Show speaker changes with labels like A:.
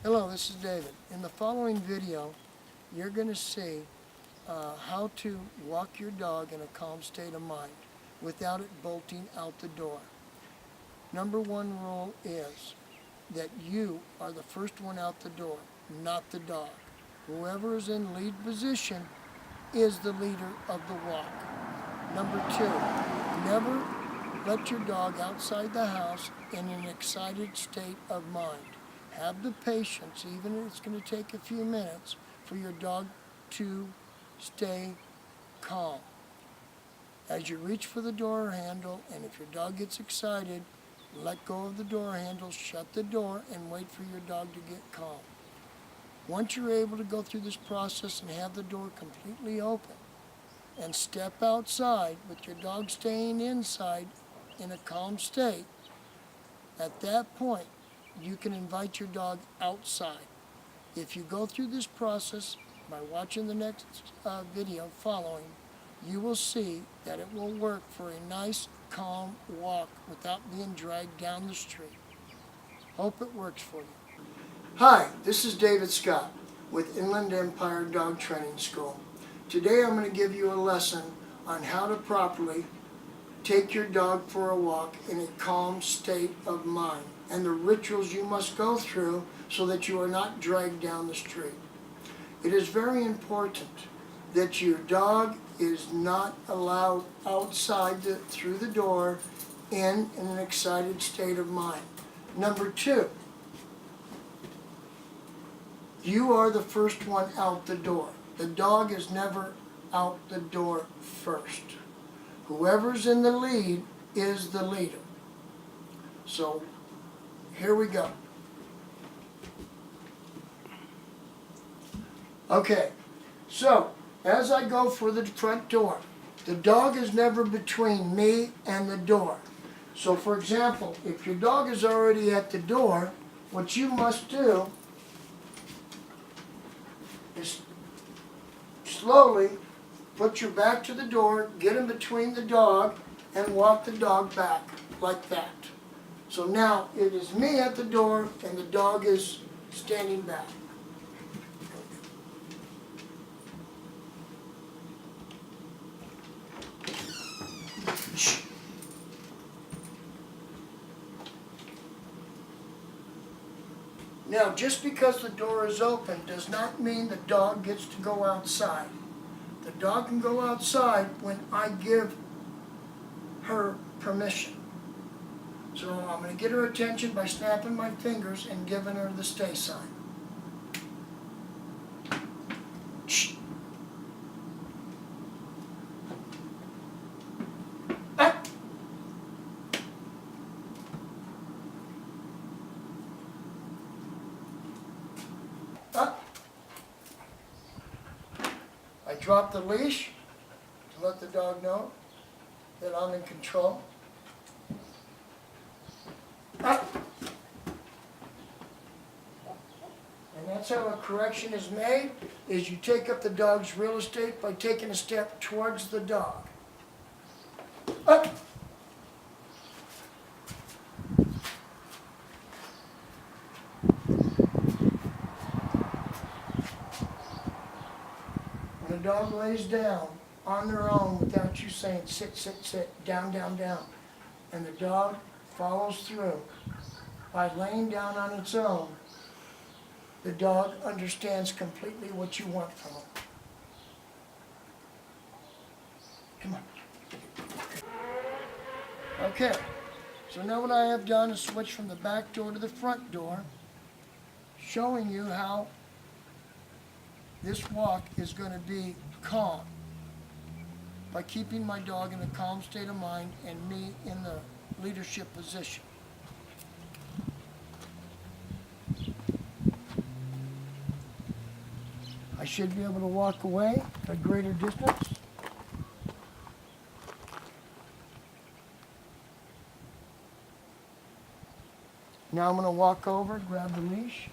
A: Hello, this is David. In the following video, you're going to see how to walk your dog in a calm state of mind without it bolting out the door. Number one rule is that you are the first one out the door, not the dog. Whoever is in lead position is the leader of the walk. Number two, never let your dog outside the house in an excited state of mind. Have the patience, even if it's going to take a few minutes, for your dog to stay calm. As you reach for the door handle, and if your dog gets excited, let go of the door handle, shut the door, and wait for your dog to get calm. Once you're able to go through this process and have the door completely open, and step outside with your dog staying inside in a calm state, at that point, you can invite your dog outside. If you go through this process by watching the next video following, you will see that it will work for a nice, calm walk without being dragged down the street. Hope it works for you. Hi, this is David Scott with Inland Empire Dog Training School. Today I'm going to give you a lesson on how to properly take your dog for a walk in a calm state of mind, and the rituals you must go through so that you are not dragged down the street. It is very important that your dog is not allowed outside through the door in an excited state of mind. Number two, you are the first one out the door. The dog is never out the door first. Whoever's in the lead is the leader. So here we go. Okay, so as I go for the front door, the dog is never between me and the door. So for example, if your dog is already at the door, what you must do is slowly put your back to the door, get in between the dog, and walk the dog back like that. So now it is me at the door and the dog is standing back. Now, just because the door is open does not mean the dog gets to go outside. The dog can go outside when I give her permission. So I'm going to get her attention by snapping my fingers and giving her the stay sign. Shh. Ah. Ah. I drop the leash to let the dog know that I'm in control. Ah. And that's how a correction is made, is you take up the dog's real estate by taking a step towards the dog. Ah. When a dog lays down on their own without you saying sit, sit, sit, down, down, down, and the dog follows through by laying down on its own, the dog understands completely what you want from him. Come on. Okay, so now what I have done is switch from the back door to the front door, showing you how this walk is going to be calm by keeping my dog in a calm state of mind and me in the leadership position. I should be able to walk away a greater distance. Now I'm going to walk over, grab the leash.